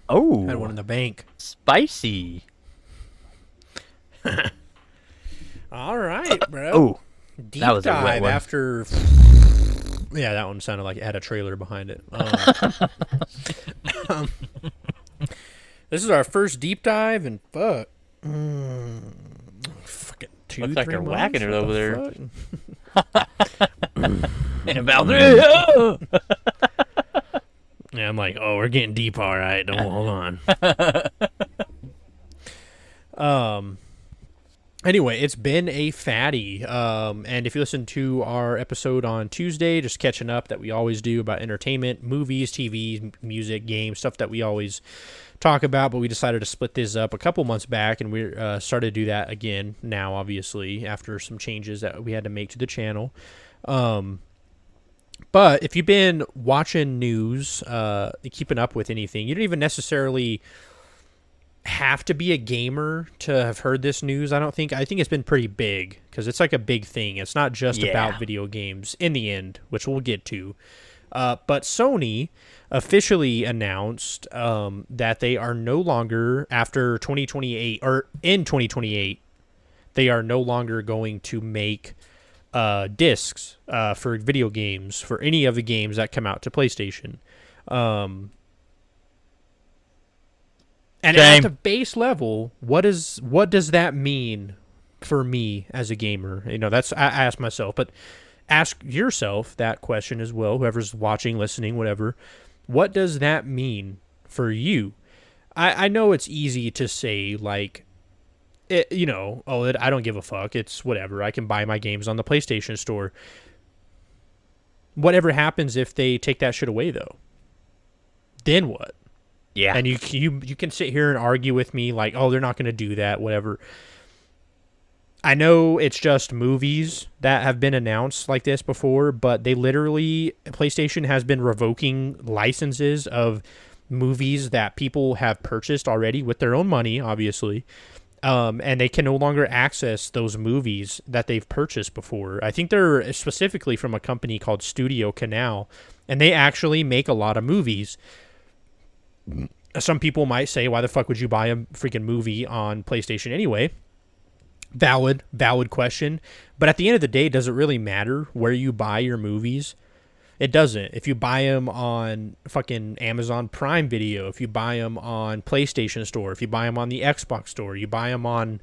Oh, Had one in the bank. spicy. All right, bro. Oh, Deep that was a wet dive one. after. Yeah, that one sounded like it had a trailer behind it. Um, this is our first deep dive, and fucking two, Looks like 3 they're months. whacking it What over the there. fuck? And about there. Yeah, I'm like, oh, we're getting deep, all right. Don't hold on. Anyway, it's been a fatty. And if you listen to our episode on Tuesday, just catching up that we always do about entertainment, movies, TV, music, games, stuff that we always talk about, but we decided to split this up a couple months back, and we started to do that again now, obviously, after some changes that we had to make to the channel. But if you've been watching news, keeping up with anything, you don't even necessarily have to be a gamer to have heard this news. I think it's been pretty big because it's like a big thing. It's not just about video games in the end, which we'll get to. But Sony officially announced that they are no longer, after 2028, or in 2028, they are no longer going to make discs for video games, for any of the games that come out to PlayStation. And Shame. at the base level, what does that mean for me as a gamer? You know, that's I ask myself, but ask yourself that question as well. Whoever's watching, listening, whatever. What does that mean for you? I know it's easy to say, like, I don't give a fuck. It's whatever. I can buy my games on the PlayStation Store. Whatever happens if they take that shit away, though? Then what? Yeah. And you can sit here and argue with me like, oh, they're not going to do that, whatever. I know it's just movies that have been announced like this before, but PlayStation has been revoking licenses of movies that people have purchased already with their own money, obviously. And they can no longer access those movies that they've purchased before. I think they're specifically from a company called Studio Canal, and they actually make a lot of movies. Some people might say, why the fuck would you buy a freaking movie on PlayStation anyway? Valid question. But at the end of the day, does it really matter where you buy your movies? It doesn't. If you buy them on fucking Amazon Prime Video, if you buy them on PlayStation Store, if you buy them on the Xbox Store, you buy them on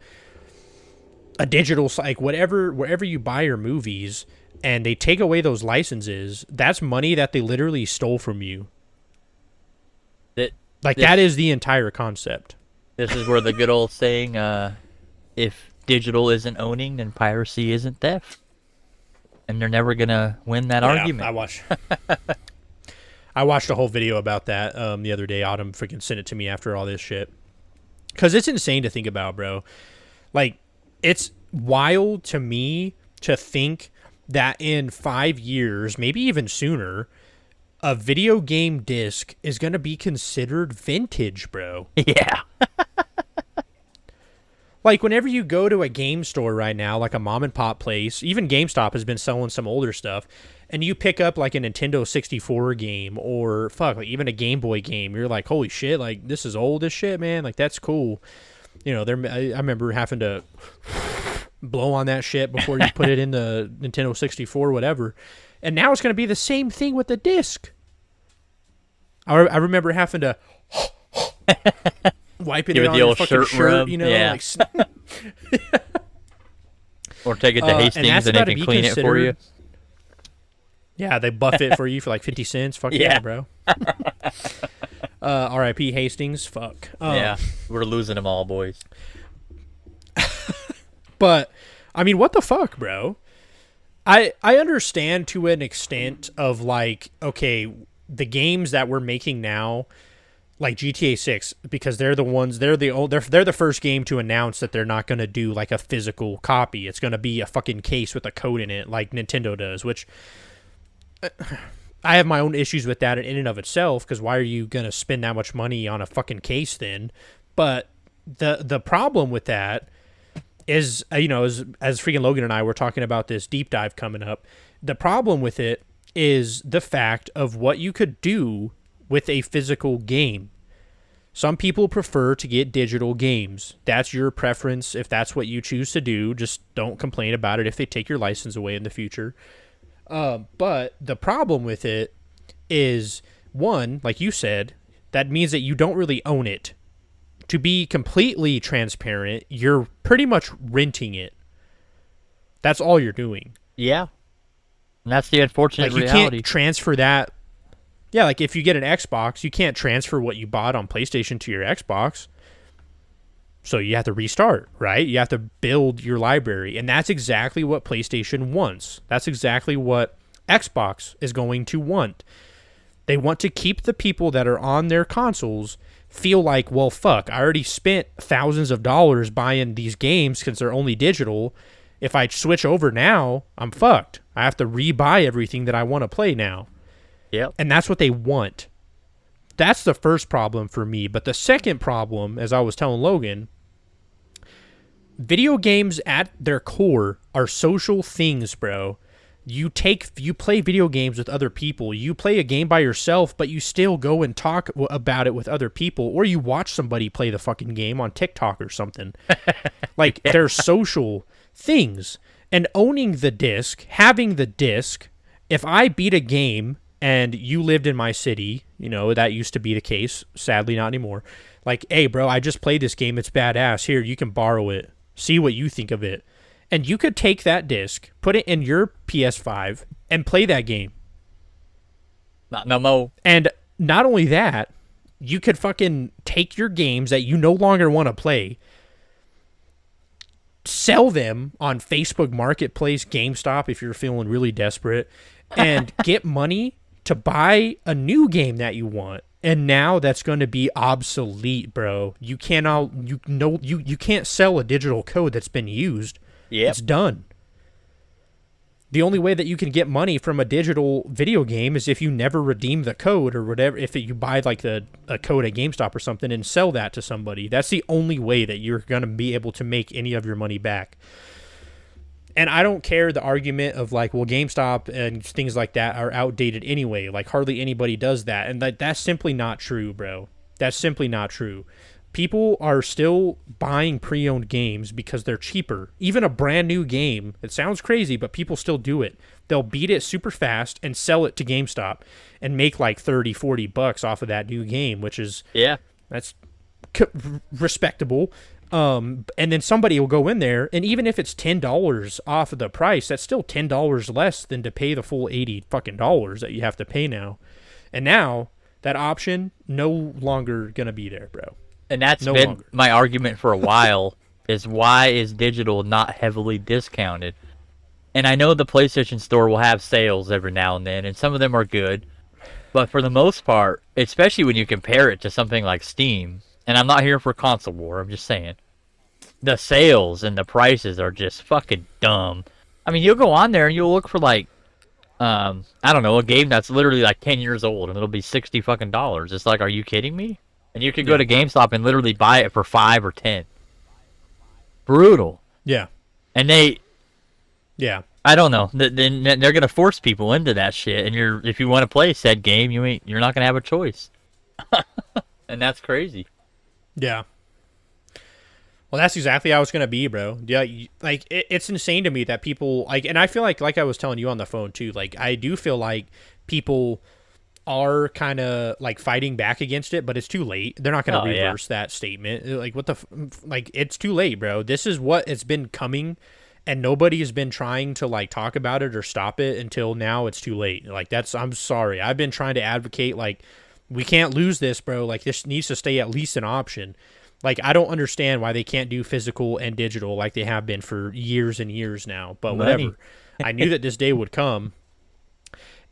a digital site, wherever you buy your movies, and they take away those licenses, that's money that they literally stole from you. That is the entire concept. This is where the good old saying, if digital isn't owning, then piracy isn't theft. And they're never going to win that argument. I watched a whole video about that the other day. Autumn freaking sent it to me after all this shit. Because it's insane to think about, bro. Like, it's wild to me to think that in 5 years, maybe even sooner, a video game disc is going to be considered vintage, bro. Yeah. Like, whenever you go to a game store right now, like a mom and pop place, even GameStop has been selling some older stuff, and you pick up like a Nintendo 64 game or like even a Game Boy game, you're like, holy shit, like this is old as shit, man. Like, that's cool. You know, I remember having to blow on that shit before you put it in the Nintendo 64, whatever. And now it's going to be the same thing with the disc. I remember having to wiping it on your fucking shirt, you know, yeah. Or take it to Hastings and they can clean it for you. Yeah, they buff it for you for like 50 cents. Fuck yeah, bro. R.I.P. Hastings. Fuck. Yeah, we're losing them all, boys. But I mean, what the fuck, bro? I understand to an extent of like, okay, the games that we're making now, like GTA 6, because they're the first game to announce that they're not going to do like a physical copy. It's going to be a fucking case with a code in it like Nintendo does, which I have my own issues with that in and of itself, because why are you going to spend that much money on a fucking case then? But the problem with that is, as freaking Logan and I were talking about this deep dive coming up, the problem with it is the fact of what you could do with a physical game. Some people prefer to get digital games. That's your preference. If that's what you choose to do, just don't complain about it if they take your license away in the future. But the problem with it is, one, like you said, that means that you don't really own it. To be completely transparent, you're pretty much renting it. That's all you're doing. Yeah. And that's the unfortunate Like, you reality. can't transfer that. Yeah, like if you get an Xbox, you can't transfer what you bought on PlayStation to your Xbox. So you have to restart, right? You have to build your library. And that's exactly what PlayStation wants. That's exactly what Xbox is going to want. They want to keep the people that are on their consoles feel like, well, fuck, I already spent thousands of dollars buying these games because they're only digital. If I switch over now, I'm fucked. I have to rebuy everything that I want to play now. Yep. And that's what they want. That's the first problem for me. But the second problem, as I was telling Logan, video games at their core are social things, bro. You play video games with other people. You play a game by yourself, but you still go and talk about it with other people, or you watch somebody play the fucking game on TikTok or something. Like, they're social things. And owning the disc, having the disc, if I beat a game and you lived in my city, that used to be the case, sadly not anymore. Like, hey, bro, I just played this game. It's badass. Here, you can borrow it. See what you think of it. And you could take that disc, put it in your PS5, and play that game. Not no more. And not only that, you could fucking take your games that you no longer want to play, sell them on Facebook Marketplace, GameStop, if you're feeling really desperate, and get money to buy a new game that you want. And now that's going to be obsolete, bro. You can't sell a digital code that's been used. Yep. It's done. The only way that you can get money from a digital video game is if you never redeem the code or whatever. If you buy like a code at GameStop or something and sell that to somebody, that's the only way that you're going to be able to make any of your money back. And I don't care the argument of like, well, GameStop and things like that are outdated anyway. Like, hardly anybody does that. And that's simply not true, bro. That's simply not true. People are still buying pre-owned games because they're cheaper. Even a brand new game, it sounds crazy, but people still do it. They'll beat it super fast and sell it to GameStop and make like 30, 40 bucks off of that new game, which is, that's respectable. And then somebody will go in there, and even if it's $10 off of the price, that's still $10 less than to pay the full $80 fucking dollars that you have to pay now. And now that option no longer gonna be there, bro. And that's been my argument for a while, is why is digital not heavily discounted? And I know the PlayStation Store will have sales every now and then, and some of them are good. But for the most part, especially when you compare it to something like Steam, and I'm not here for console war, I'm just saying, the sales and the prices are just fucking dumb. I mean, you'll go on there and you'll look for like, I don't know, a game that's literally like 10 years old, and it'll be $60 fucking dollars. It's like, are you kidding me? And you could go to GameStop and literally buy it for 5 or 10. Brutal. Yeah. And I don't know. Then they're gonna force people into that shit. And if you want to play said game, you're not gonna have a choice. And that's crazy. Yeah. Well, that's exactly how it's gonna be, bro. Yeah, like it's insane to me that people like, and I feel like I was telling you on the phone too. Like, I do feel like people are kind of like fighting back against it, but it's too late. They're not going to reverse that statement. Like, what the like, it's too late, bro. This is what it's been coming, and nobody has been trying to like talk about it or stop it until now. It's too late. Like, I'm sorry. I've been trying to advocate, like, we can't lose this, bro. Like, this needs to stay at least an option. Like, I don't understand why they can't do physical and digital like they have been for years and years now, but whatever. I knew that this day would come.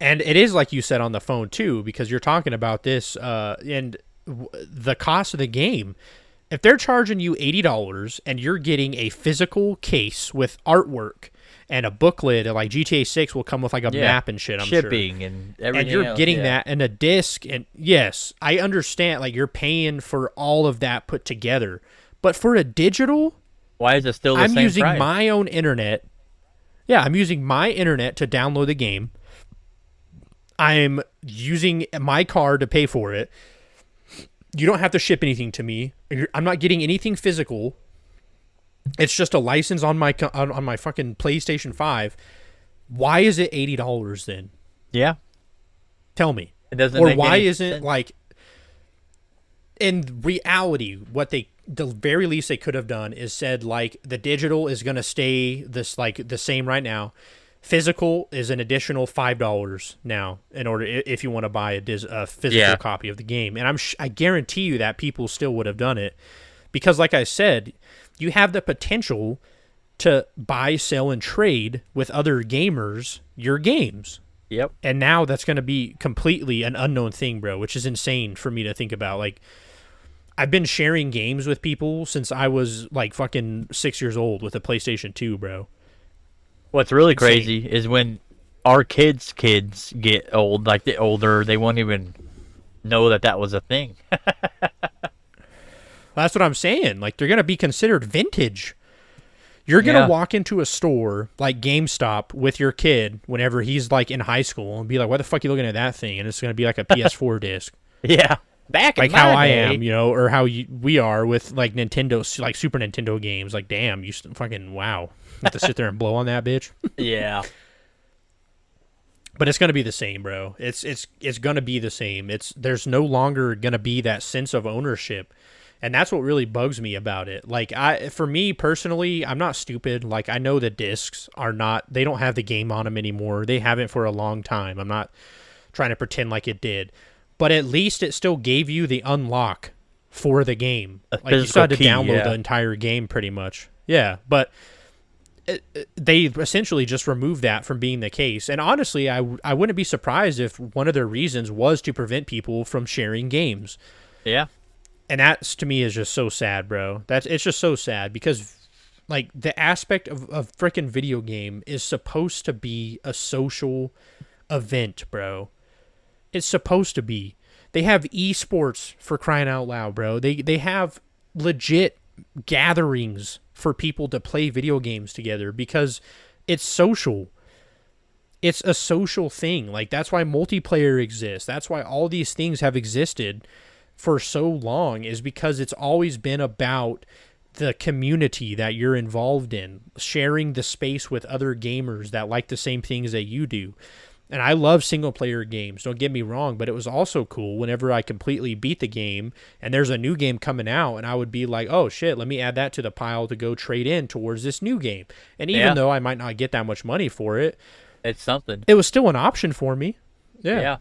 And it is like you said on the phone, too, because you're talking about this and the cost of the game. If they're charging you $80 and you're getting a physical case with artwork and a booklet, like GTA 6 will come with like a map and shit, I'm sure. Shipping and everything. And you're getting that and a disc. And yes, I understand, like, you're paying for all of that put together. But for a digital, why is it still the same price? I'm using my own internet. Yeah, I'm using my internet to download the game. I'm using my card to pay for it. You don't have to ship anything to me. I'm not getting anything physical. It's just a license on my on my fucking PlayStation 5. Why is it $80 then? Yeah. Tell me. It doesn't Or make why any isn't sense. like in reality what the very least they could have done is said like the digital is going to stay this like the same right now. Physical is an additional $5 now in order if you want to buy a physical copy of the game. And I guarantee you that people still would have done it because like I said, you have the potential to buy, sell, and trade with other gamers your games. Yep. And now that's going to be completely an unknown thing, bro, which is insane for me to think about. Like, I've been sharing games with people since I was like fucking 6 years old with a PlayStation 2, bro. What's really crazy is when our kids' kids get old, like the older, they won't even know that was a thing. That's what I'm saying. Like, they're going to be considered vintage. You're going to walk into a store like GameStop with your kid whenever he's like in high school and be like, why the fuck are you looking at that thing? And it's going to be like a PS4 disc. Yeah. Back in like my how I day. am, you know, or how we are with like Nintendo, like Super Nintendo games. Like, damn, you fucking, wow. You have to sit there and blow on that bitch. Yeah. But it's going to be the same, bro. It's going to be the same. There's no longer going to be that sense of ownership. And that's what really bugs me about it. Like, for me personally, I'm not stupid. Like, I know the discs they don't have the game on them anymore. They haven't for a long time. I'm not trying to pretend like it did. But at least it still gave you the unlock for the game. Like, you still had to download the entire game pretty much. Yeah, but they essentially just removed that from being the case. And honestly, I wouldn't be surprised if one of their reasons was to prevent people from sharing games. Yeah. And that, to me, is just so sad, bro. It's just so sad because, like, the aspect of a freaking video game is supposed to be a social event, bro. It's supposed to be. They have esports for crying out loud, bro. They have legit gatherings for people to play video games together because it's social. It's a social thing. Like, that's why multiplayer exists. That's why all these things have existed for so long, is because it's always been about the community that you're involved in, sharing the space with other gamers that like the same things that you do. And I love single player games, don't get me wrong, but it was also cool whenever I completely beat the game and there's a new game coming out and I would be like, oh shit, let me add that to the pile to go trade in towards this new game. And even though I might not get that much money for it, it's something. It was still an option for me. Yeah.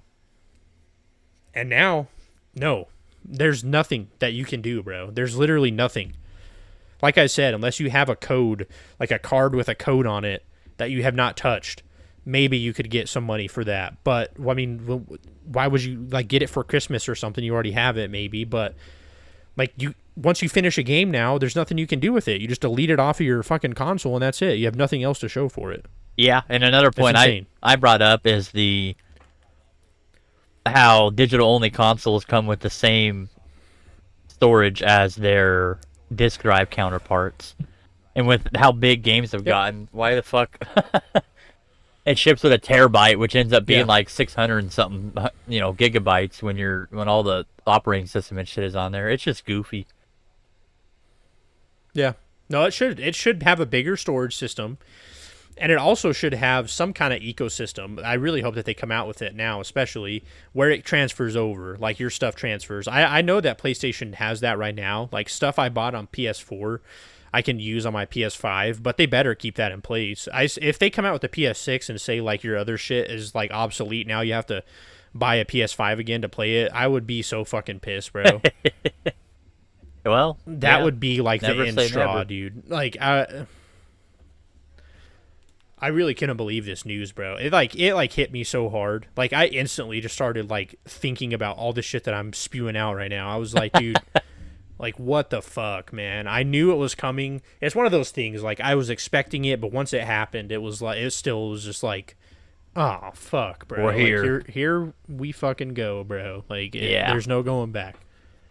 And now, no. There's nothing that you can do, bro. There's literally nothing. Like I said, unless you have a code, like a card with a code on it that you have not touched, maybe you could get some money for that. But, I mean, why would you, like, get it for Christmas or something? You already have it, maybe. But, like, once you finish a game now, there's nothing you can do with it. You just delete it off of your fucking console, and that's it. You have nothing else to show for it. Yeah, and another point I brought up is how digital-only consoles come with the same storage as their disk drive counterparts. And with how big games have gotten, why the fuck... It ships with a terabyte, which ends up being like 600 and something, gigabytes when all the operating system and shit is on there. It's just goofy. Yeah. No, it should have a bigger storage system. And it also should have some kind of ecosystem. I really hope that they come out with it now, especially where it transfers over, like your stuff transfers. I know that PlayStation has that right now. Like, stuff I bought on PS4, I can use on my PS5, but they better keep that in place. If they come out with the PS6 and say, like, your other shit is, like, obsolete now, you have to buy a PS5 again to play it, I would be so fucking pissed, bro. Well, that would be, like, never the end straw, dude. Like, I really couldn't believe this news, bro. It hit me so hard. Like, I instantly just started, like, thinking about all the shit that I'm spewing out right now. I was like, dude, like, what the fuck, man? I knew it was coming. It's one of those things, like, I was expecting it, but once it happened, it was like, it was just like, oh, fuck, bro. We're here. Like, here we fucking go, bro. Like, there's no going back.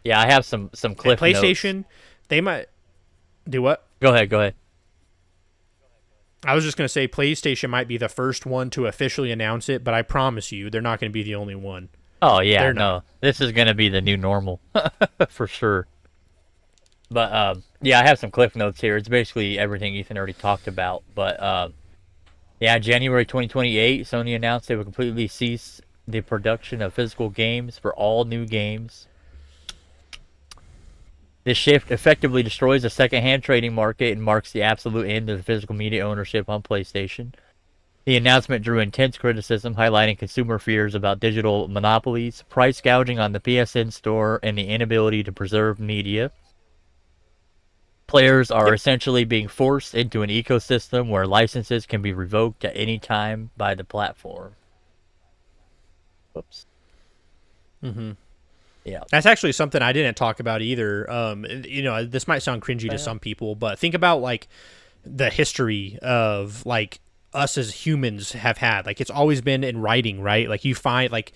Yeah, I have some cliff PlayStation, notes. They might do what? Go ahead. I was just going to say PlayStation might be the first one to officially announce it, but I promise you they're not going to be the only one. Oh yeah, They're not. no, this is gonna be the new normal for sure. But yeah, I have some cliff notes here. It's basically everything Ethan already talked about. But yeah, January 2028, Sony announced they would completely cease the production of physical games for all new games. This shift effectively destroys the second-hand trading market and marks the absolute end of the physical media ownership on PlayStation. The announcement drew intense criticism, highlighting consumer fears about digital monopolies, price gouging on the PSN store, and the inability to preserve media. Players are Yep. essentially being forced into an ecosystem where licenses can be revoked at any time by the platform. Oops. Mm-hmm. Yeah. That's actually something I didn't talk about either. This might sound cringy to some people, but think about like the history of like us as humans have had. Like it's always been in writing, right? Like you find like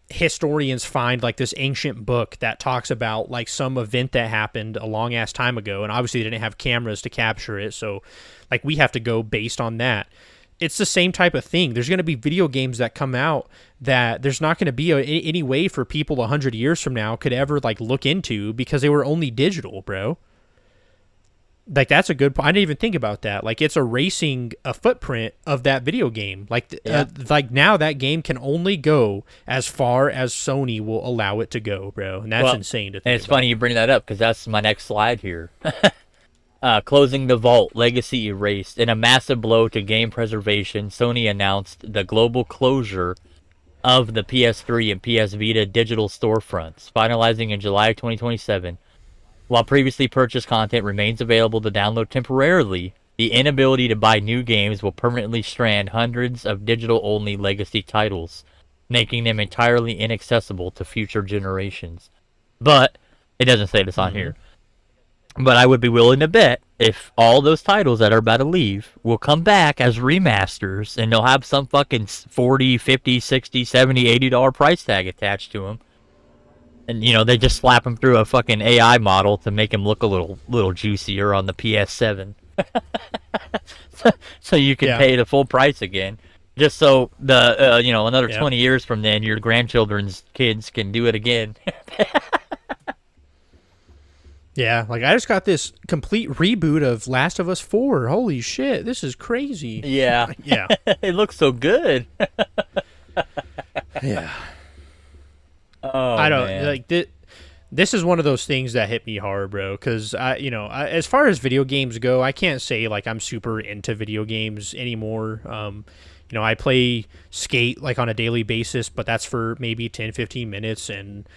historians find like this ancient book that talks about like some event that happened a long ass time ago, and obviously they didn't have cameras to capture it, so like we have to go based on that. It's the same type of thing. There's going to be video games that come out that there's not going to be any way for people 100 years from now could ever like look into because they were only digital, bro. Like that's a good point. I didn't even think about that. Like it's erasing a footprint of that video game. Yeah. Like now that game can only go as far as Sony will allow it to go, bro. And that's insane to think And it's about. funny you bring that up because that's my next slide here. Closing the vault, legacy erased. In a massive blow to game preservation, Sony announced the global closure of the PS3 and PS Vita digital storefronts, finalizing in July 2027. While previously purchased content remains available to download temporarily, the inability to buy new games will permanently strand hundreds of digital-only legacy titles, making them entirely inaccessible to future generations. But it doesn't say this on here. But I would be willing to bet if all those titles that are about to leave will come back as remasters and they'll have some fucking 40, 50, 60, 70, $80 price tag attached to them. And, you know, they just slap them through a fucking AI model to make them look a little juicier on the PS7. So you can pay the full price again. Just so the, another 20 years from then, your grandchildren's kids can do it again. Yeah, like I just got this complete reboot of Last of Us 4. Holy shit, this is crazy. Yeah. Yeah. It looks so good. Yeah. Oh, I don't man. like this is one of those things that hit me hard, bro, because as far as video games go, I can't say like I'm super into video games anymore. I play Skate like on a daily basis, but that's for maybe 10, 15 minutes, and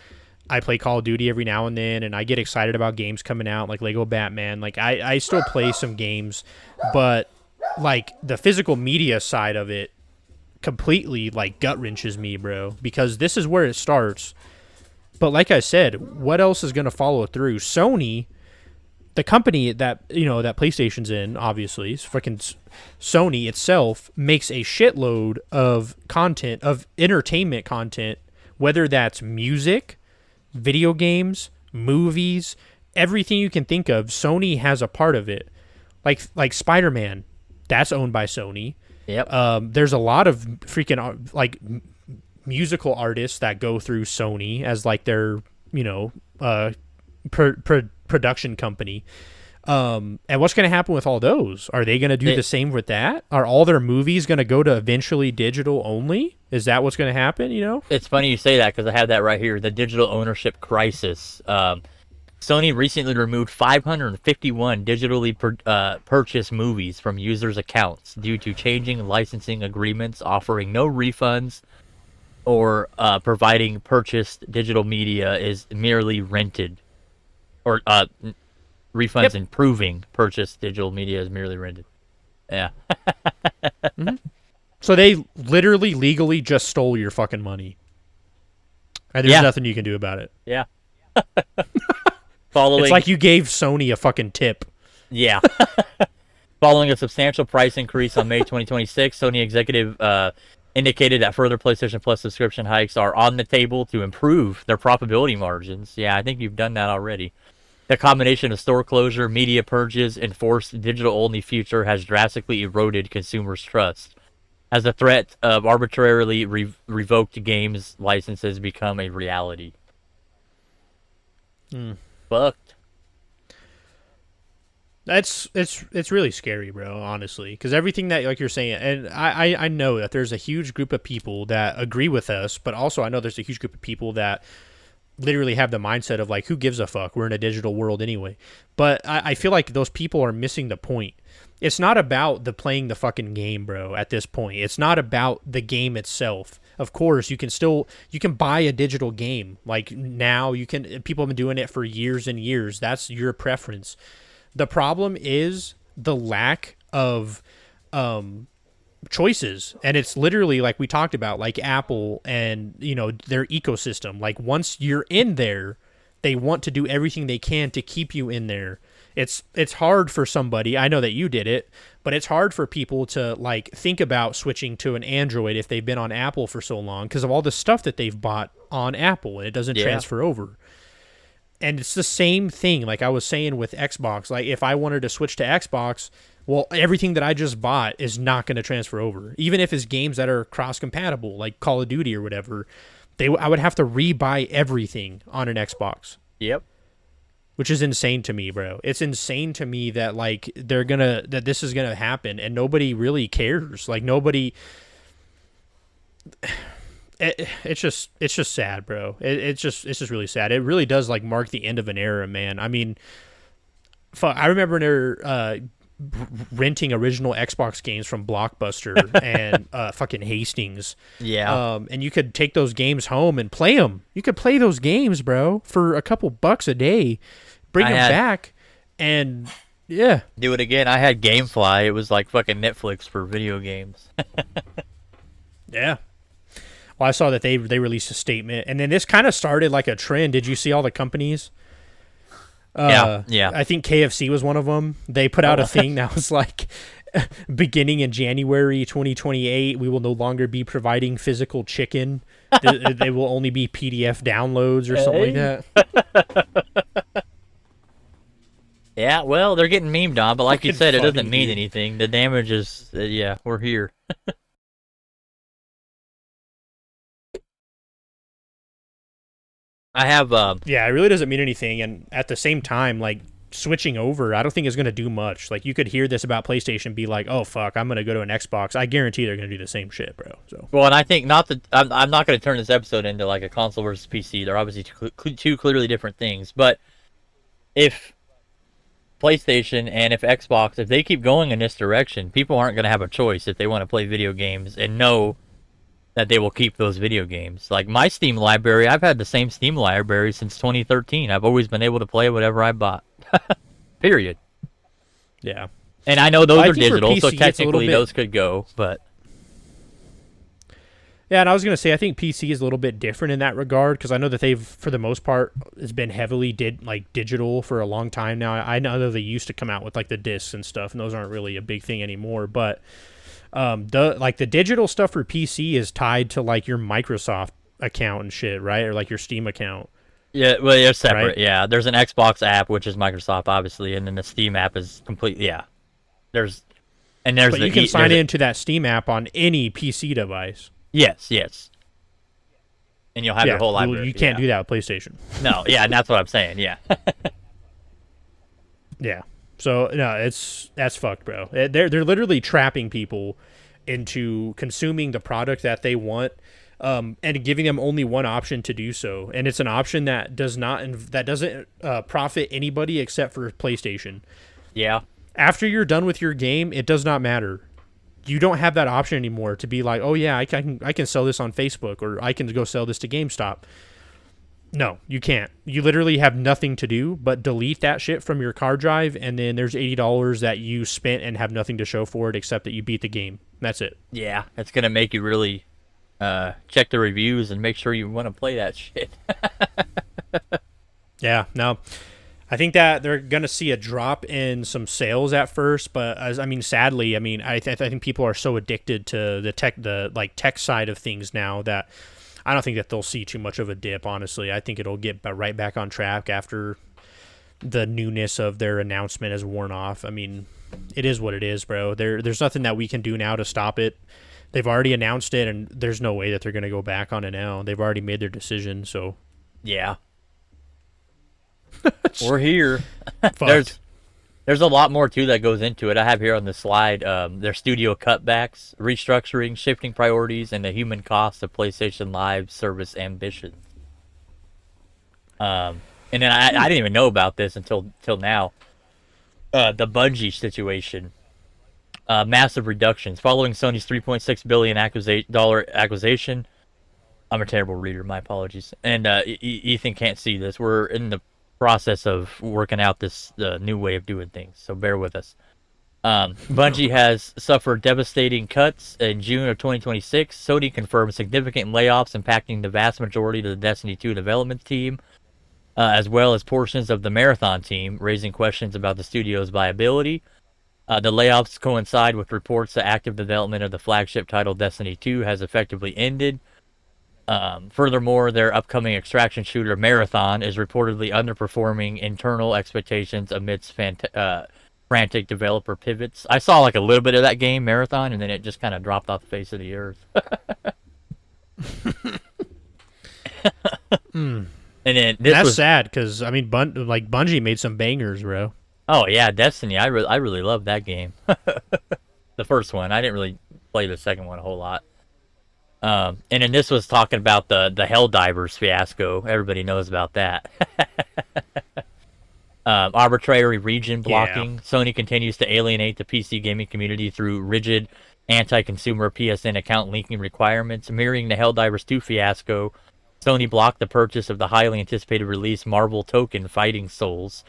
I play Call of Duty every now and then, and I get excited about games coming out like Lego Batman. Like I still play some games, but like the physical media side of it completely like gut wrenches me, bro, because this is where it starts. But like I said, what else is going to follow through? Sony, the company that that PlayStation's in, obviously, is freaking Sony itself makes a shitload of content, of entertainment content, whether that's music, video games, movies, everything you can think of. Sony has a part of it. Like Spider-Man, that's owned by Sony. Yep. There's a lot of freaking like musical artists that go through Sony as like their production company. And what's going to happen with all those? Are they going to do the same with that? Are all their movies going to go to eventually digital only? Is that what's going to happen? It's funny you say that because I have that right here. The digital ownership crisis. Sony recently removed 551 digitally purchased movies from users' accounts due to changing licensing agreements offering no refunds or providing purchased digital media is merely rented. Or refunds and proving purchased digital media is merely rented. Yeah. Mm-hmm. So they literally legally just stole your fucking money. And there's nothing you can do about it. Yeah. It's like you gave Sony a fucking tip. Yeah. Following a substantial price increase on May 2026, Sony executive indicated that further PlayStation Plus subscription hikes are on the table to improve their profitability margins. Yeah, I think you've done that already. The combination of store closure, media purges, and forced digital-only future has drastically eroded consumers' trust. as the threat of arbitrarily revoked games licenses become a reality. Fucked. It's really scary, bro. Honestly, because everything that like you're saying, and I know that there's a huge group of people that agree with us, but also I know there's a huge group of people that literally have the mindset of like, who gives a fuck? We're in a digital world anyway. But I feel like those people are missing the point. It's not about the playing the fucking game, bro. At this point, it's not about the game itself. Of course, you can buy a digital game. Like now, people have been doing it for years and years. That's your preference. The problem is the lack of choices, and it's literally like we talked about, like Apple and their ecosystem. Like once you're in there, they want to do everything they can to keep you in there. It's hard for somebody. I know that you did it, but it's hard for people to like think about switching to an Android if they've been on Apple for so long because of all the stuff that they've bought on Apple, and it doesn't transfer over. And it's the same thing, like I was saying with Xbox. Like if I wanted to switch to Xbox, well, everything that I just bought is not going to transfer over. Even if it's games that are cross-compatible, like Call of Duty or whatever, I would have to re-buy everything on an Xbox. Yep. Which is insane to me, bro. It's insane to me that like that this is gonna happen and nobody really cares. Like nobody. It's just sad, bro. It's just really sad. It really does like mark the end of an era, man. I mean, I remember renting original Xbox games from Blockbuster and fucking Hastings. Yeah. And you could take those games home and play them. You could play those games, bro, for a couple bucks a day. Bring them back, and yeah, do it again. I had GameFly. It was like fucking Netflix for video games. Yeah. Well, I saw that they released a statement, and then this kind of started like a trend. Did you see all the companies? Yeah. I think KFC was one of them. They put out a thing that was like, beginning in January 2028, we will no longer be providing physical chicken. They will only be PDF downloads or something like that. Yeah, well, they're getting memed on, but like you said, it doesn't mean anything. The damage is, we're here. I have, Yeah, it really doesn't mean anything, and at the same time, like, switching over, I don't think is going to do much. Like, you could hear this about PlayStation, be like, oh, fuck, I'm going to go to an Xbox. I guarantee they're going to do the same shit, bro. So. Well, and I think I'm not going to turn this episode into, like, a console versus PC. They're obviously two clearly different things, but if PlayStation and if Xbox, if they keep going in this direction, people aren't going to have a choice if they want to play video games and know that they will keep those video games. Like my Steam library, I've had the same Steam library since 2013. I've always been able to play whatever I bought. Period. Yeah. And I know those are digital, so technically those could go, but... Yeah, and I was going to say, I think PC is a little bit different in that regard, because I know that they've, for the most part, has been heavily digital for a long time now. I know that they used to come out with like the discs and stuff, and those aren't really a big thing anymore. But the digital stuff for PC is tied to like your Microsoft account and shit, right? Or like your Steam account. Yeah, well, they're separate. Right? Yeah, there's an Xbox app, which is Microsoft, obviously, and then the Steam app is completely. Yeah, but you can sign into that Steam app on any PC device. Yes. And you'll have your whole library. You can't do that with PlayStation. No, yeah, and that's what I'm saying, yeah. Yeah. So, no, that's fucked, bro. They're literally trapping people into consuming the product that they want, and giving them only one option to do so. And it's an option that doesn't profit anybody except for PlayStation. Yeah. After you're done with your game, it does not matter. You don't have that option anymore to be like, oh yeah, I can sell this on Facebook, or I can go sell this to GameStop. No, you can't. You literally have nothing to do but delete that shit from your card drive, and then there's $80 that you spent and have nothing to show for it except that you beat the game. That's it. Yeah, it's gonna make you really check the reviews and make sure you want to play that shit. Yeah, no. I think that they're going to see a drop in some sales at first, but sadly, I think people are so addicted to the tech side of things now that I don't think that they'll see too much of a dip, honestly. I think it'll get right back on track after the newness of their announcement has worn off. I mean, it is what it is, bro. There's nothing that we can do now to stop it. They've already announced it, and there's no way that they're going to go back on it now. They've already made their decision, so Yeah. We're here. fucked. There's a lot more too that goes into it. I have here on the slide their studio cutbacks, restructuring, shifting priorities, and the human cost of PlayStation Live service ambitions. And then I didn't even know about this until now. The Bungie situation, massive reductions following Sony's $3.6 billion acquisition. I'm a terrible reader. My apologies. And Ethan can't see this. We're in the process of working out this new way of doing things, so bear with us. Bungie has suffered devastating cuts in June of 2026. Sony confirmed significant layoffs impacting the vast majority of the Destiny 2 development team, as well as portions of the Marathon team, raising questions about the studio's viability. The layoffs coincide with reports that active development of the flagship title Destiny 2 has effectively ended. Furthermore, their upcoming extraction shooter Marathon is reportedly underperforming internal expectations amidst frantic developer pivots. I saw like a little bit of that game, Marathon, and then it just kind of dropped off the face of the earth. And then That's sad because I mean, Bungie made some bangers, bro. Oh yeah, Destiny. I really loved that game. The first one. I didn't really play the second one a whole lot. And then this was talking about the Helldivers fiasco. Everybody knows about that. Arbitrary region blocking. Yeah. Sony continues to alienate the PC gaming community through rigid anti-consumer PSN account linking requirements. Mirroring the Helldivers 2 fiasco, Sony blocked the purchase of the highly anticipated release Marvel Token Fighting Souls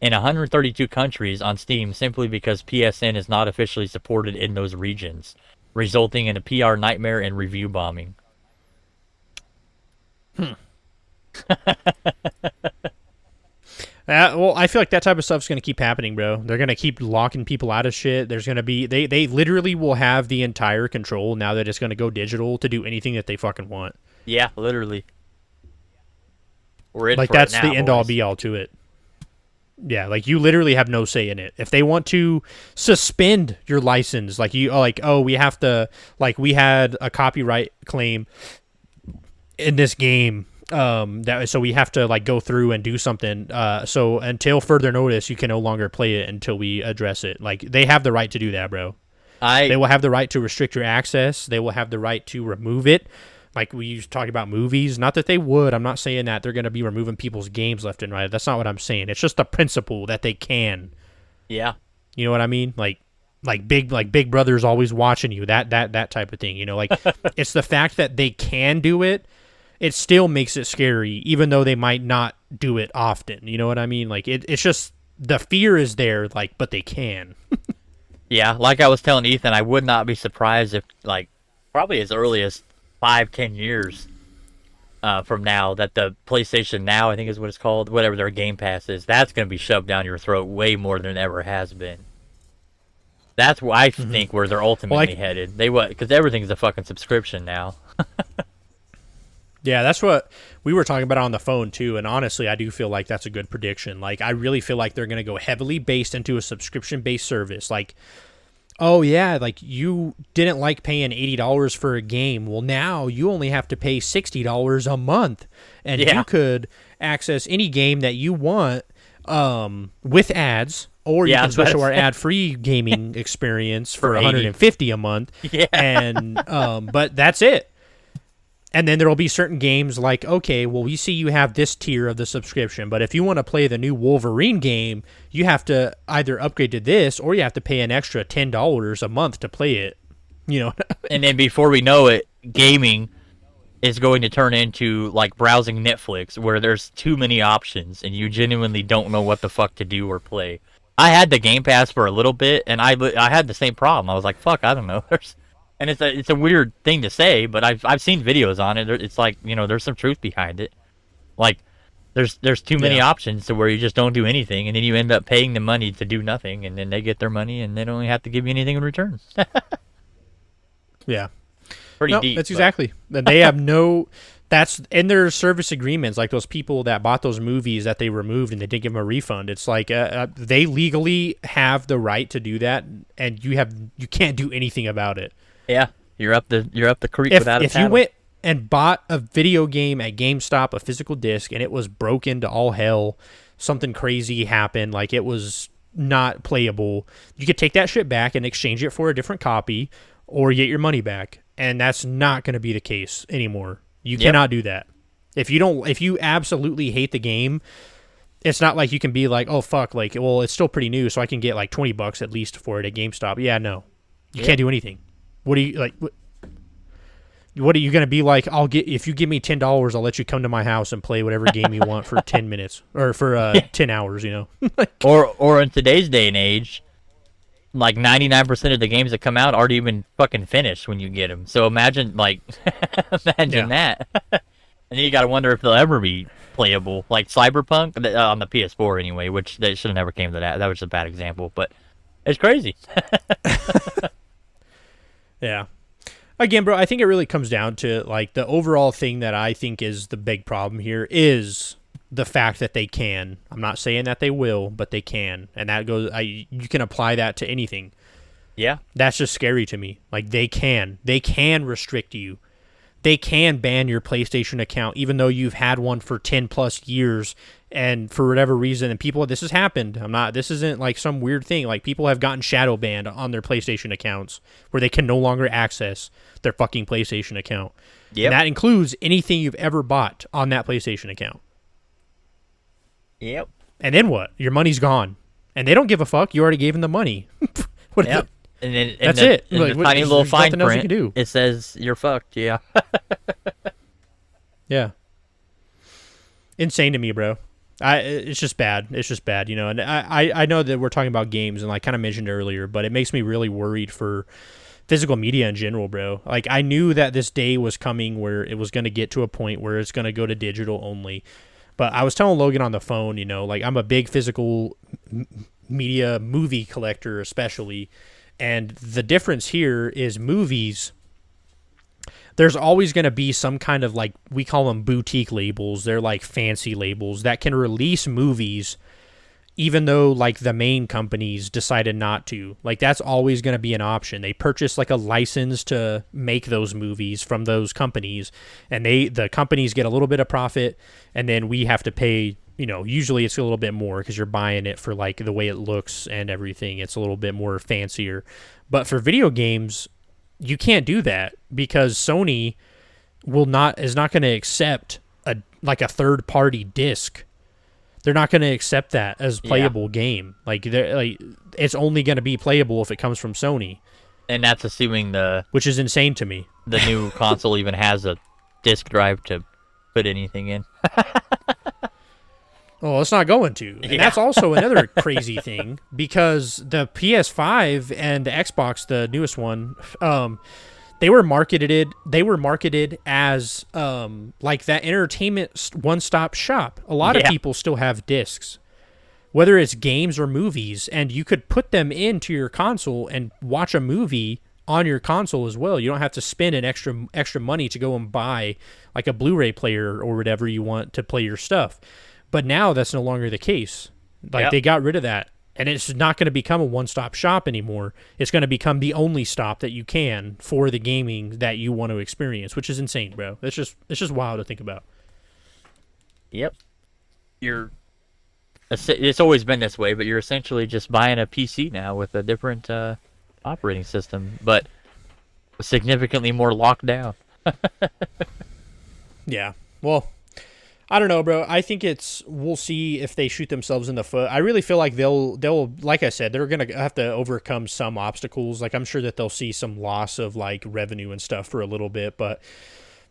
in 132 countries on Steam simply because PSN is not officially supported in those regions, resulting in a PR nightmare and review bombing. Well, I feel like that type of stuff's going to keep happening, bro. They're going to keep locking people out of shit. There's going to be... They literally will have the entire control now that it's going to go digital to do anything that they fucking want. Yeah, literally. We're in like, for that's it now, the end-all, be-all to it. Yeah, like, you literally have no say in it. If they want to suspend your license, like, we have to... Like, we had a copyright claim in this game... so we have to like go through and do something. So until further notice, you can no longer play it until we address it. Like, they have the right to do that, bro. They will have the right to restrict your access. They will have the right to remove it. Like we used to talk about movies. Not that they would. I'm not saying that they're going to be removing people's games left and right. That's not what I'm saying. It's just the principle that they can. Yeah. You know what I mean? Like Big Brother's always watching you. That type of thing. You know, like it's the fact that they can do it. It still makes it scary, even though they might not do it often. You know what I mean? Like, it's just, the fear is there, like, but they can. Yeah, like I was telling Ethan, I would not be surprised if, like, probably as early as 5-10 years from now, that the PlayStation Now, I think is what it's called, whatever their Game Pass is, that's going to be shoved down your throat way more than it ever has been. That's where I think where they're ultimately headed. Because everything's a fucking subscription now. Yeah, that's what we were talking about on the phone, too, and honestly, I do feel like that's a good prediction. Like, I really feel like they're going to go heavily based into a subscription-based service. Like, oh, yeah, like, you didn't like paying $80 for a game. Well, now you only have to pay $60 a month, and you could access any game that you want with ads, or you can switch to our ad-free gaming experience for $150 a month, and but that's it. And then there will be certain games like, okay, well, we see you have this tier of the subscription, but if you want to play the new Wolverine game, you have to either upgrade to this or you have to pay an extra $10 a month to play it. You know. And then before we know it, gaming is going to turn into like browsing Netflix, where there's too many options and you genuinely don't know what the fuck to do or play. I had the Game Pass for a little bit, and I had the same problem. I was like, fuck, I don't know. And it's a weird thing to say, but I've seen videos on it. It's like, you know, there's some truth behind it. Like, there's too many options to where you just don't do anything, and then you end up paying the money to do nothing, and then they get their money, and they don't have to give you anything in return. Yeah. Pretty deep. That's exactly. They have no... That's in their service agreements, like those people that bought those movies that they removed and they didn't give them a refund. It's like they legally have the right to do that, and you can't do anything about it. Yeah. You're up the creek If without a if you paddle. went and bought a video game at GameStop, a physical disc, and it was broken to all hell, something crazy happened, like it was not playable, you could take that shit back and exchange it for a different copy or get your money back. And that's not going to be the case anymore. You cannot do that. If you absolutely hate the game, it's not like you can be like, oh fuck, like, well, it's still pretty new, so I can get like $20 at least for it at GameStop. Yeah, no, you can't do anything. What do you like? What are you gonna be like? If you give me $10, I'll let you come to my house and play whatever game you want for 10 minutes or for 10 hours. You know, or in today's day and age, like 99% of the games that come out aren't even fucking finished when you get them. So imagine that. And then you gotta wonder if they'll ever be playable. Like Cyberpunk on the PS4 anyway, which they should have never came to that. That was a bad example, but it's crazy. Yeah. Again, bro, I think it really comes down to like the overall thing that I think is the big problem here is the fact that they can. I'm not saying that they will, but they can. And that goes you can apply that to anything. Yeah. That's just scary to me. Like they can restrict you. They can ban your PlayStation account even though you've had one for 10 plus years and for whatever reason, and people, this has happened. This isn't like some weird thing. Like people have gotten shadow banned on their PlayStation accounts where they can no longer access their fucking PlayStation account. Yep. And that includes anything you've ever bought on that PlayStation account. Yep. And then what? Your money's gone. And they don't give a fuck. You already gave them the money. Yep. And that's it. In Like, the tiny little there's fine nothing else you print, can do. it says you're fucked. Yeah. Yeah. Insane to me, bro. It's just bad. It's just bad, you know. And I know that we're talking about games, and I kind of mentioned earlier, but it makes me really worried for physical media in general, bro. Like I knew that this day was coming where it was going to get to a point where it's going to go to digital only. But I was telling Logan on the phone, you know, like I'm a big physical media movie collector, especially, and the difference here is movies. There's always going to be some kind of like, we call them boutique labels. They're like fancy labels that can release movies even though like the main companies decided not to. Like that's always going to be an option. They purchase like a license to make those movies from those companies, and the companies get a little bit of profit, and then we have to pay, you know, usually it's a little bit more because you're buying it for like the way it looks and everything. It's a little bit more fancier. But for video games, you can't do that because Sony is not going to accept a third party disc. They're not going to accept that as playable game. Like it's only going to be playable if it comes from Sony. And that's assuming which is insane to me. The new console even has a disk drive to put anything in. Well, it's not going to. And that's also another crazy thing because the PS5 and the Xbox, the newest one, they were marketed as like that entertainment one-stop shop. A lot of people still have discs, whether it's games or movies, and you could put them into your console and watch a movie on your console as well. You don't have to spend an extra money to go and buy like a Blu-ray player or whatever you want to play your stuff. But now that's no longer the case. Like they got rid of that. And it's not going to become a one-stop shop anymore. It's going to become the only stop that you can for the gaming that you want to experience, which is insane, bro. It's just wild to think about. Yep. It's always been this way, but you're essentially just buying a PC now with a different operating system, but significantly more locked down. Yeah. Well, I don't know, bro. I think we'll see if they shoot themselves in the foot. I really feel like they'll like I said, they're going to have to overcome some obstacles. Like I'm sure that they'll see some loss of like revenue and stuff for a little bit, but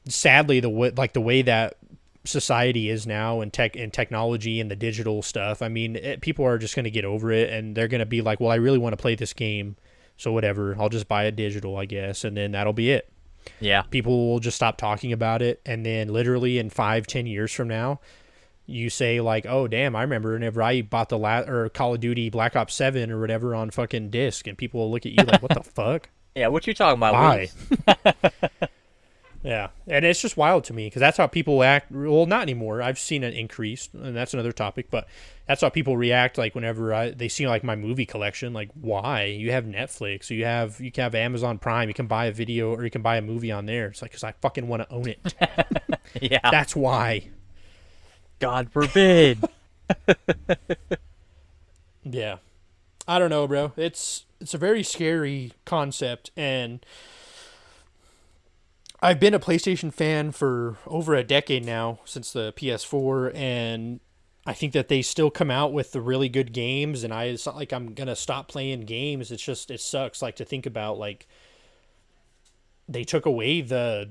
sadly the way that society is now and technology and the digital stuff, I mean, people are just going to get over it and they're going to be like, well, I really want to play this game, so whatever, I'll just buy a digital, I guess, and then that'll be it. Yeah. People will just stop talking about it, and then literally in 5-10 years from now, you say like, oh damn, I remember whenever I bought or Call of Duty Black Ops 7 or whatever on fucking disc, and people will look at you like, what the fuck? Yeah, what you talking about? Why? Yeah, and it's just wild to me because that's how people act. Well, not anymore. I've seen an increase, and that's another topic. But that's how people react. Like whenever they see like my movie collection, like why you have Netflix, or you can have Amazon Prime, you can buy a video or you can buy a movie on there. It's like because I fucking want to own it. Yeah. That's why. God forbid. Yeah, I don't know, bro. It's a very scary concept, and I've been a PlayStation fan for over a decade now, since the PS4, and I think that they still come out with the really good games. And it's not like I'm gonna stop playing games. It's just it sucks, like to think about like they took away the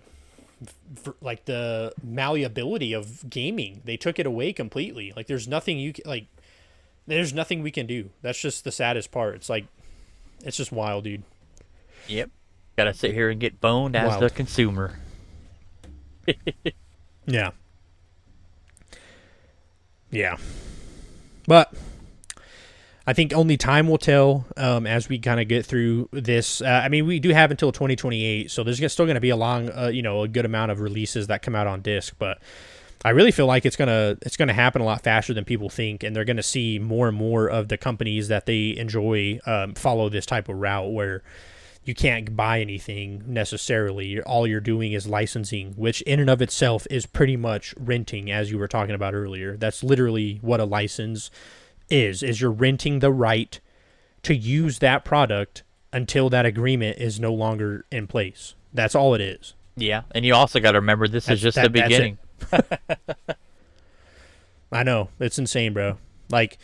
malleability of gaming. They took it away completely. Like there's nothing we can do. That's just the saddest part. It's like it's just wild, dude. Yep. Gotta sit here and get boned as Wild. the consumer. Yeah. Yeah. But I think only time will tell as we kind of get through this. I mean, we do have until 2028, so there's still going to be a long, a good amount of releases that come out on disc. But I really feel like it's gonna happen a lot faster than people think, and they're gonna see more and more of the companies that they enjoy follow this type of route where you can't buy anything necessarily. All you're doing is licensing, which in and of itself is pretty much renting, as you were talking about earlier. That's literally what a license is you're renting the right to use that product until that agreement is no longer in place. That's all it is. Yeah, and you also got to remember this is just the beginning. I know. It's insane, bro. Like,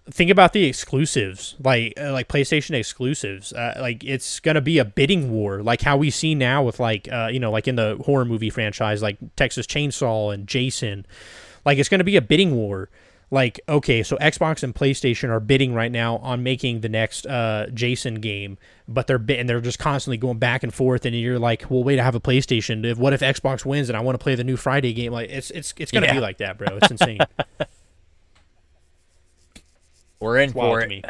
think about the exclusives, like PlayStation exclusives. Like, it's gonna be a bidding war, like how we see now with like like in the horror movie franchise, like Texas Chainsaw and Jason. Like, it's gonna be a bidding war. Like, okay, so Xbox and PlayStation are bidding right now on making the next Jason game, but they're just constantly going back and forth. And you're like, well, wait, I have a PlayStation. What if Xbox wins and I want to play the new Friday game? Like, it's gonna be like that, bro. It's insane. We're in for it. Me.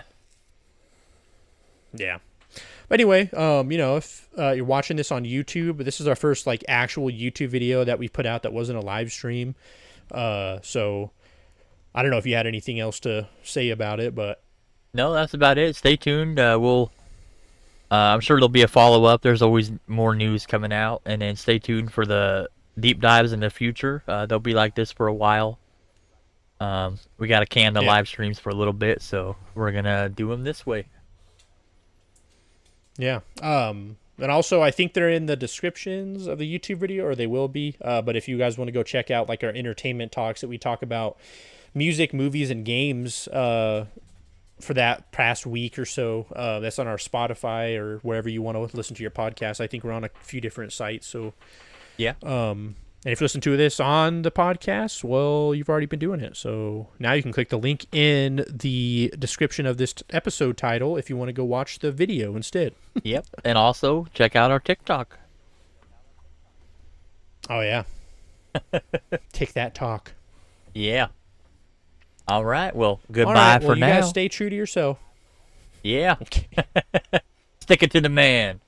Yeah. But anyway, if you're watching this on YouTube, this is our first like actual YouTube video that we put out that wasn't a live stream. So I don't know if you had anything else to say about it, but no, that's about it. Stay tuned. I'm sure there'll be a follow up. There's always more news coming out, and then stay tuned for the deep dives in the future. They'll be like this for a while. We got to can the live streams for a little bit, so we're gonna do them this way. Yeah. And also, I think they're in the descriptions of the YouTube video, or they will be. But if you guys want to go check out like our entertainment talks that we talk about music, movies, and games for that past week or so, that's on our Spotify or wherever you want to listen to your podcast. I think we're on a few different sites. So yeah. And if you listen to this on the podcast, well, you've already been doing it. So now you can click the link in the description of this episode title if you want to go watch the video instead. Yep. And also check out our TikTok. Oh, yeah. Take that talk. Yeah. All right. Well, goodbye for now. You guys stay true to yourself. Yeah. Stick it to the man.